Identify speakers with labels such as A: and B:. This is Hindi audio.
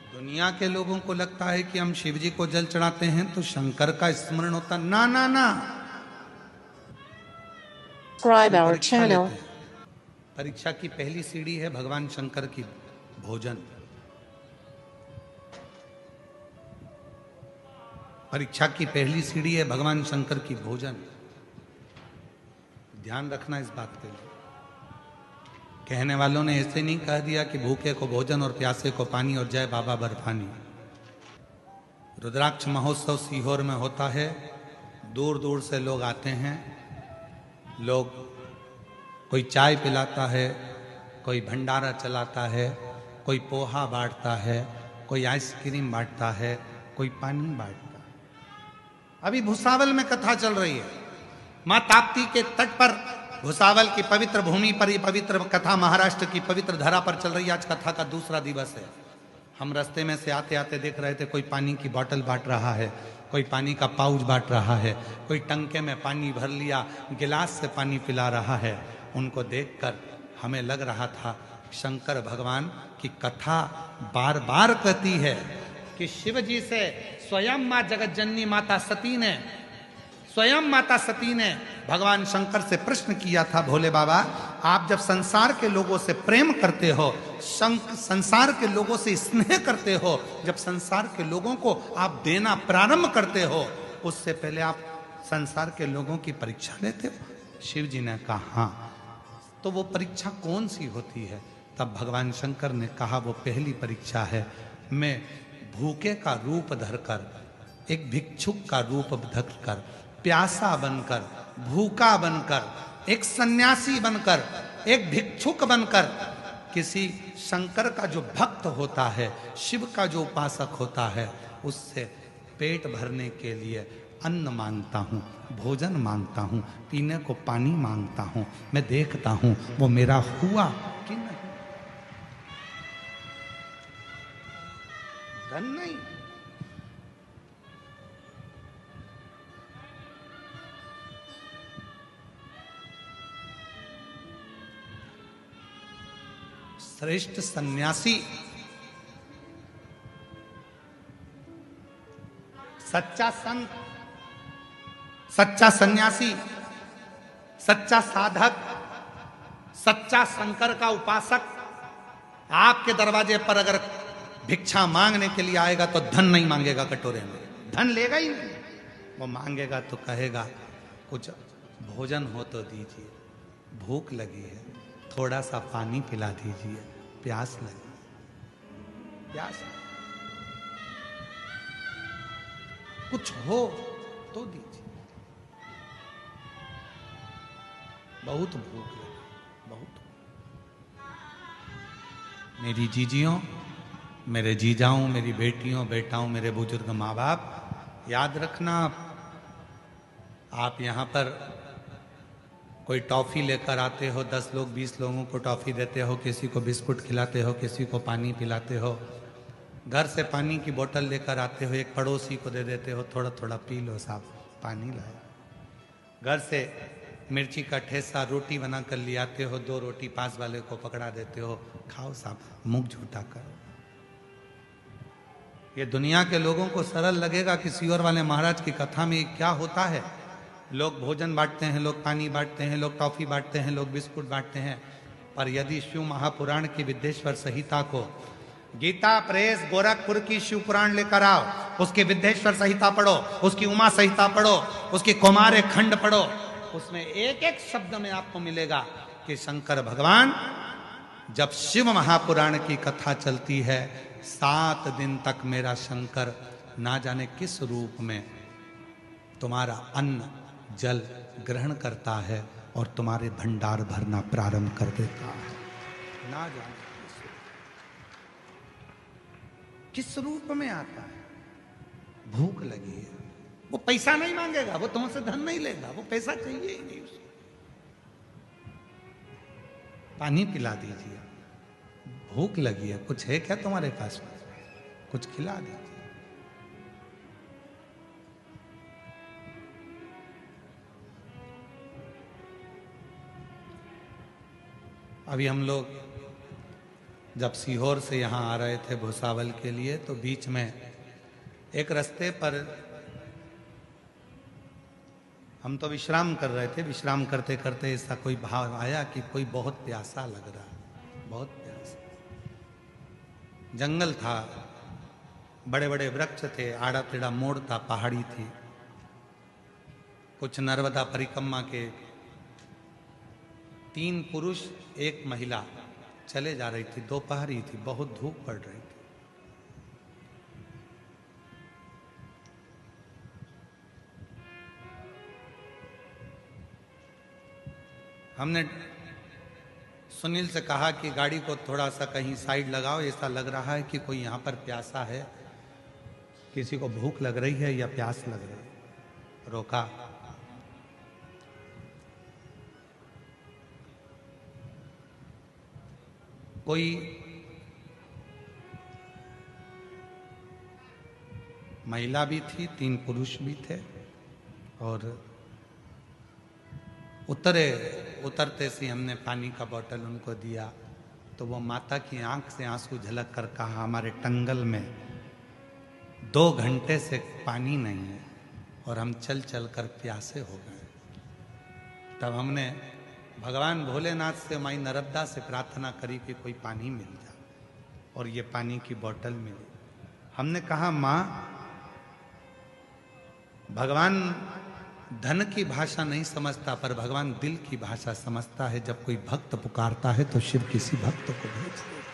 A: दुनिया के लोगों को लगता है कि हम शिव जी को जल चढ़ाते हैं तो शंकर का स्मरण होता। ना ना ना,
B: Subscribe
A: हम
B: our
A: परीक्षा
B: channel.
A: लेते हैं। परीक्षा की पहली सीढ़ी है भगवान शंकर की भोजन। परीक्षा की पहली सीढ़ी है भगवान शंकर की भोजन। ध्यान रखना इस बात के लिए। कहने वालों ने ऐसे नहीं कह दिया कि भूखे को भोजन और प्यासे को पानी और जय बाबा बर्फानी। रुद्राक्ष महोत्सव सीहोर में होता है। दूर दूर से लोग आते हैं। लोग कोई चाय पिलाता है, कोई भंडारा चलाता है, कोई पोहा बांटता है, कोई आइसक्रीम बांटता है, कोई पानी बांटता है। अभी भुसावल में कथा चल रही है। मां ताप्ती के तट पर भुसावल की पवित्र भूमि पर ये पवित्र कथा महाराष्ट्र की पवित्र धरा पर चल रही है। आज कथा का दूसरा दिवस है। हम रास्ते में से आते आते देख रहे थे कोई पानी की बोतल बांट रहा है, कोई पानी का पाउच बांट रहा है, कोई टंके में पानी भर लिया गिलास से पानी पिला रहा है। उनको देखकर हमें लग रहा था शंकर भगवान की कथा बार बार कहती है कि शिव जी से स्वयं मां जगतजननी माता सती ने भगवान शंकर से प्रश्न किया था, भोले बाबा आप जब संसार के लोगों से प्रेम करते हो, संसार के लोगों से स्नेह करते हो, जब संसार के लोगों को आप देना प्रारंभ करते हो, उससे पहले आप संसार के लोगों की परीक्षा लेते हो? शिव जी ने कहा हाँ। तो वो परीक्षा कौन सी होती है? तब भगवान शंकर ने कहा वो पहली परीक्षा है, मैं भूखे का रूप धरकर, एक भिक्षुक का रूप धरकर, प्यासा बनकर, भूखा बनकर, एक सन्यासी बनकर, एक भिक्षुक बनकर, किसी शंकर का जो भक्त होता है, शिव का जो उपासक होता है, उससे पेट भरने के लिए अन्न मांगता हूँ, भोजन मांगता हूँ, पीने को पानी मांगता हूँ। मैं देखता हूँ वो मेरा हुआ कि नहीं। धन नहीं, श्रेष्ठ सन्यासी, सच्चा संत, सच्चा सन्यासी, सच्चा साधक, सच्चा शंकर का उपासक आपके दरवाजे पर अगर भिक्षा मांगने के लिए आएगा तो धन नहीं मांगेगा कटोरे में, धन लेगा ही नहीं। वो मांगेगा तो कहेगा कुछ भोजन हो तो दीजिए, भूख लगी है, थोड़ा सा पानी पिला दीजिए, प्यास लगी, प्यास कुछ हो तो दीजिए, बहुत भूख लगी, बहुत। मेरी जीजियों, मेरे जीजाओं, मेरी बेटियों, बेटाओं, मेरे बुजुर्ग माँ बाप, याद रखना आप यहाँ पर कोई टॉफ़ी लेकर आते हो, 10 लोग 20 लोगों को टॉफ़ी देते हो, किसी को बिस्कुट खिलाते हो, किसी को पानी पिलाते हो, घर से पानी की बोतल लेकर आते हो, एक पड़ोसी को दे देते हो, थोड़ा थोड़ा पी लो साहब, पानी लाए। घर से मिर्ची का ठेसा रोटी बना कर ले आते हो, 2 रोटी पास वाले को पकड़ा देते हो, खाओ साहब, मुंह झूठा करो। ये दुनिया के लोगों को सरल लगेगा कि सीहोर वाले महाराज की कथा में क्या होता है। लोग भोजन बांटते हैं, लोग पानी बांटते हैं, लोग टॉफी बांटते हैं, लोग बिस्कुट बांटते हैं। पर यदि शिव महापुराण की विद्येश्वर संहिता को, गीता प्रेस गोरखपुर की शिव पुराण लेकर आओ, उसकी विद्येश्वर संहिता पढ़ो, उसकी उमा संहिता पढ़ो, उसकी कुमार खंड पढ़ो, उसमें एक एक शब्द में आपको मिलेगा कि शंकर भगवान, जब शिव महापुराण की कथा चलती है, 7 दिन तक मेरा शंकर ना जाने किस रूप में तुम्हारा अन्न जल ग्रहण करता है और तुम्हारे भंडार भरना प्रारंभ कर देता है। ना जाने किस रूप में आता है। भूख लगी है, वो पैसा नहीं मांगेगा, वो तुमसे धन नहीं लेगा, वो पैसा चाहिए ही नहीं उसको। पानी पिला दीजिए, भूख लगी है, कुछ है क्या तुम्हारे पास, कुछ खिला दीजिए। अभी हम लोग जब सीहोर से यहाँ आ रहे थे भुसावल के लिए, तो बीच में एक रास्ते पर हम तो विश्राम कर रहे थे। विश्राम करते करते ऐसा कोई भाव आया कि कोई बहुत प्यासा लग रहा है, बहुत प्यासा। जंगल था, बड़े बड़े वृक्ष थे, आड़ा टेढ़ा मोड़ था, पहाड़ी थी। कुछ नर्मदा परिक्रमा के 3 पुरुष 1 महिला चले जा रही थी। दोपहर ही थी, बहुत धूप पड़ रही थी। हमने सुनील से कहा कि गाड़ी को थोड़ा सा कहीं साइड लगाओ, ऐसा लग रहा है कि कोई यहाँ पर प्यासा है, किसी को भूख लग रही है या प्यास लग रही है। रोका। कोई महिला भी थी, 3 पुरुष भी थे, और उतरते से हमने पानी का बोतल उनको दिया, तो वो माता की आंख से आंसू झलक कर कहा, हमारे टंगल में 2 घंटे से पानी नहीं है और हम चल चल कर प्यासे हो गए। तब हमने भगवान भोलेनाथ से, माई नर्मदा से प्रार्थना करी कि कोई पानी मिल जाए, और ये पानी की बोतल मिली। हमने कहा, माँ, भगवान धन की भाषा नहीं समझता, पर भगवान दिल की भाषा समझता है। जब कोई भक्त पुकारता है तो शिव किसी भक्त को भेज देता।